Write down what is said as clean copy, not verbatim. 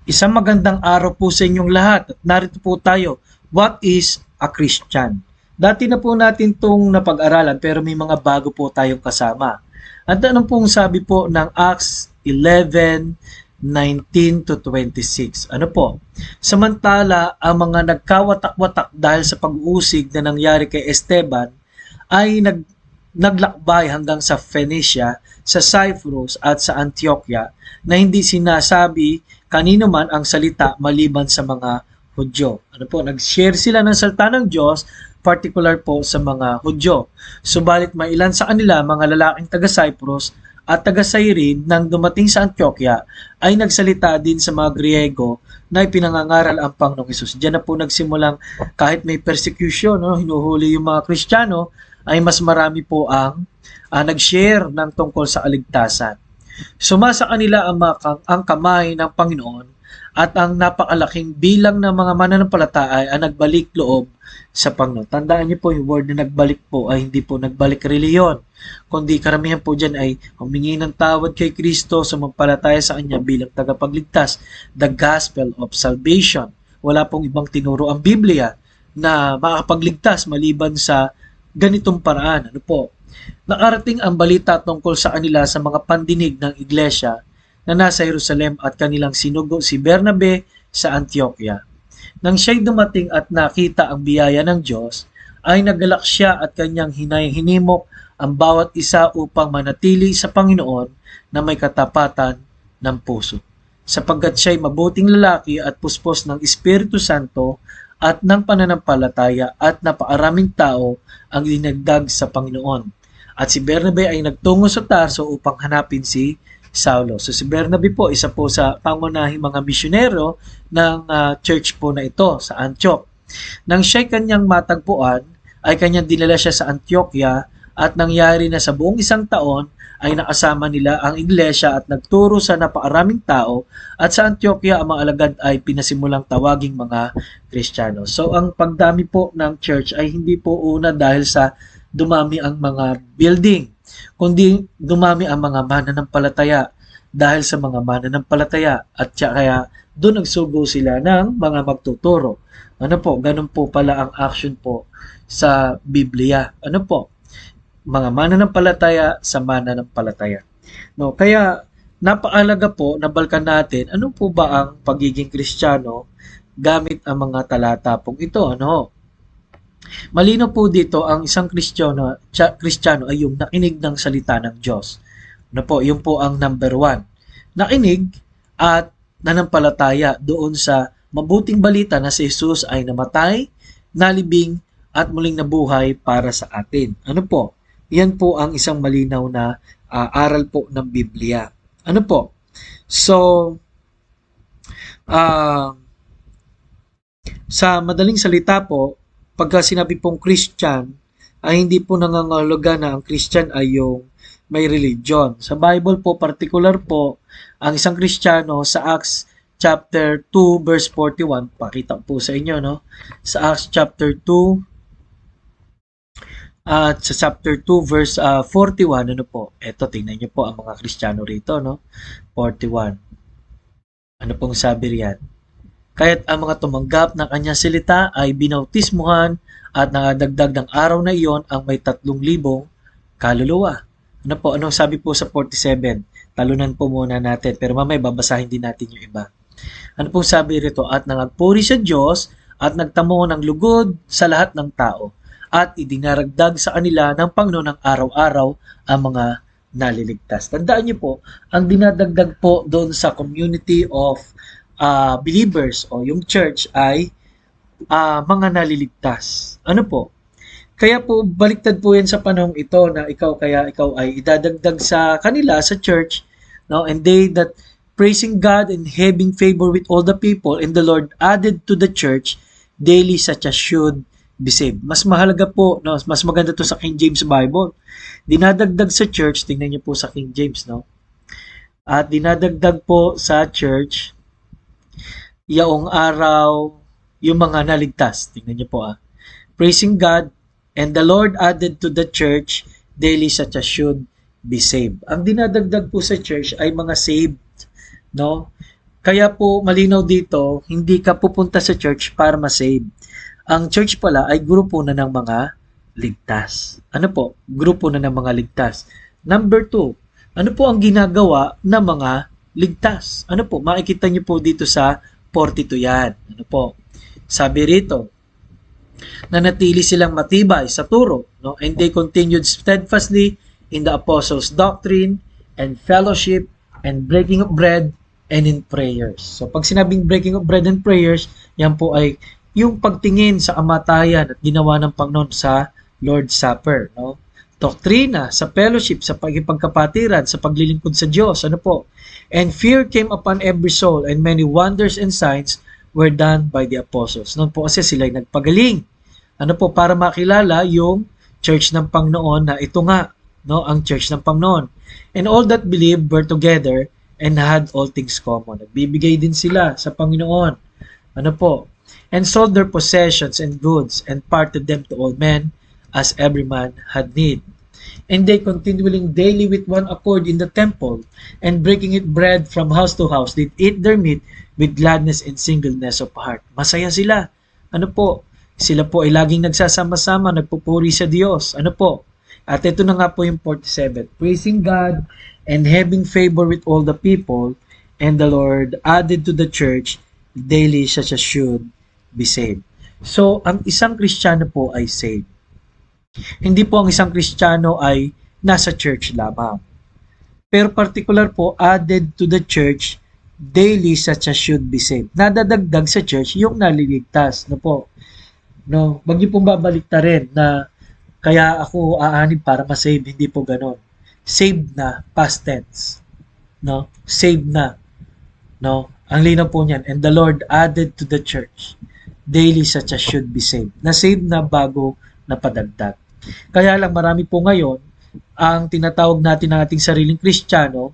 Isang magandang araw po sa inyong lahat at narito po tayo. What is a Christian? Dati na po natin itong napag-aralan pero may mga bago po tayong kasama. At anong pong sabi po ng Acts 11:19 to 26? Ano po? Samantala, ang mga nagkawatak-watak dahil sa pag-uusig na nangyari kay Esteban ay naglakbay hanggang sa Phoenicia, sa Cyprus at sa Antioquia na hindi sinasabi kanino man ang salita maliban sa mga Hudyo. Ano po, nag-share sila ng salita ng Diyos, particular po sa mga Hudyo. Subalit may ilan sa kanila, mga lalaking taga-Cyprus at taga-Cyrene nang dumating sa Antioquia ay nagsalita din sa mga Griego na ipinangangaral ang Panginoong Hesus. Diyan na po nagsimulang kahit may persecution, hinuhuli yung mga Kristiyano, ay mas marami po ang nag-share ng tungkol sa kaligtasan. Sumasa kanila ang kamay ng Panginoon at ang napakalaking bilang ng mga mananampalataya ay nagbalik loob sa Panginoon. Tandaan niyo po yung word na nagbalik po ay hindi po nagbalik reliyon, kundi karamihan po dyan ay humingi ng tawad kay Kristo, sumampalataya sa Kanya bilang tagapagligtas. The gospel of salvation. Wala pong ibang tinuro ang Biblia na makakapagligtas maliban sa ganitong paraan. Ano po? Nakarating ang balita tungkol sa kanila sa mga pandinig ng iglesia na nasa Jerusalem at kanilang sinugo si Bernabe sa Antioquia. Nang siya'y dumating at nakita ang biyaya ng Diyos, ay nagalak siya at kanyang hinimok ang bawat isa upang manatili sa Panginoon na may katapatan ng puso. Sapagkat siya'y mabuting lalaki at puspos ng Espiritu Santo at ng pananampalataya at napakaraming tao ang dinagdag sa Panginoon. At si Bernabe ay nagtungo sa Tarso upang hanapin si Saulo. So si Bernabe po, isa po sa pangunahing mga misyonero ng church po na ito sa Antioch. Nang siya'y kanyang matagpuan, ay kanyang dinala siya sa Antioquia at nangyari na sa buong isang taon ay nakasama nila ang iglesia at nagturo sa napakaraming tao at sa Antioquia ang mga alagad ay pinasimulang tawaging mga Kristiyano. So ang pagdami po ng church ay hindi po una dahil sa dumami ang mga building, kundi dumami ang mga mananampalataya dahil sa mga mananampalataya at kaya doon nagsugo sila ng mga magtuturo. Ano po, ganun po pala ang action po sa Biblia. Ano po? Mga mananampalataya sa mananampalataya. No, kaya napakahalaga po na balkan natin ano po ba ang pagiging Kristiyano gamit ang mga talata pong ito. Ano? Malino po dito ang isang Kristiyano ay yung nakinig ng salita ng Diyos. Ano po, yun po ang number 1. Nakinig at nanampalataya doon sa mabuting balita na si Jesus ay namatay, nalibing at muling nabuhay para sa atin. Ano po? Yan po ang isang malinaw na aral po ng Biblia. Ano po? So, sa madaling salita po, pagka sinabi pong Christian, ay hindi po nangangahulugan na ang Christian ay yung may religion. Sa Bible po, particular po, ang isang Kristiyano sa Acts chapter 2 verse 41, pakita po sa inyo, no? Sa Acts chapter 2 at sa chapter 2 verse 41, ano po? Ito, tingnan niyo po ang mga Kristiyano rito, no? 41. Ano pong sabi riyan? Kaya't ang mga tumanggap ng kanyang salita ay binautismuhan at nakadagdag ng araw na iyon ang may 3,000 kaluluwa. Ano po? Anong sabi po sa 47? Talunan po muna natin, pero mamaya babasahin din natin yung iba. Ano pong sabi rito? At nangagpuri sa Diyos at nagtamo ng lugod sa lahat ng tao at idinaragdag sa kanila ng Panginoon ng araw-araw ang mga naliligtas. Tandaan niyo po, ang dinadagdag po doon sa community of believers o yung church ay mga naliligtas. Ano po? Kaya po baliktad po yan sa panahong ito na ikaw ay idadagdag sa kanila sa church, no? And they that praising God and having favor with all the people, and the Lord added to the church daily such as should be saved. Mas mahalaga po, no? Mas maganda to sa King James Bible. Dinadagdag sa church, tingnan niyo po sa King James, no? At dinadagdag po sa church yaong araw yung mga naligtas. Tingnan niyo po praising God, and the Lord added to the church daily such as should be saved. Ang dinadagdag po sa church ay mga saved, no? Kaya po malinaw dito, hindi ka pupunta sa church para ma-save. Ang church pala ay grupo na ng mga ligtas. Ano po? Grupo na ng mga ligtas. Number 2, ano po ang ginagawa ng mga ligtas? Ano po? Makikita niyo po dito sa 42 yan. Ano po? Sabi rito, nanatili silang matibay sa turo, no? And they continued steadfastly in the apostles' doctrine and fellowship and breaking of bread and in prayers. So pag sinabing breaking of bread and prayers, yan po ay yung pagtingin sa kamatayan at ginawa ng Panginoon sa Lord's Supper, no? Doktrina, sa fellowship, sa pagkipagkapatiran, sa paglilingkod sa Diyos, ano po? And fear came upon every soul, and many wonders and signs were done by the apostles. Noon po kasi sila ay nagpagaling. Ano po? Para makilala yung church ng Panginoon na ito nga, no? Ang church ng Panginoon. And all that believed were together and had all things common. Nagbibigay din sila sa Panginoon. Ano po? And sold their possessions and goods and parted them to all men as every man had need. And they continually daily with one accord in the temple, and breaking it bread from house to house, did eat their meat with gladness and singleness of heart. Masaya sila. Ano po? Sila po ay laging nagsasama-sama, nagpupuri sa Diyos. Ano po? At ito na nga po yung 47. Praising God and having favor with all the people, and the Lord added to the church daily such as should be saved. So, ang isang Kristiyano po ay saved. Hindi po ang isang Kristiyano ay nasa church lamang. Pero particular po, added to the church daily such as should be saved. Nadadagdag sa church yung naliligtas. No po? No, wag niyo pong babalik rin na kaya ako aanib para ma-save. Hindi po ganon. Saved na, past tense. No? Saved na. No? Ang linaw po niyan. And the Lord added to the church daily such as should be saved. Na-saved na bago napadagdag. Kaya lang marami po ngayon ang tinatawag natin ng ating sariling Kristiyano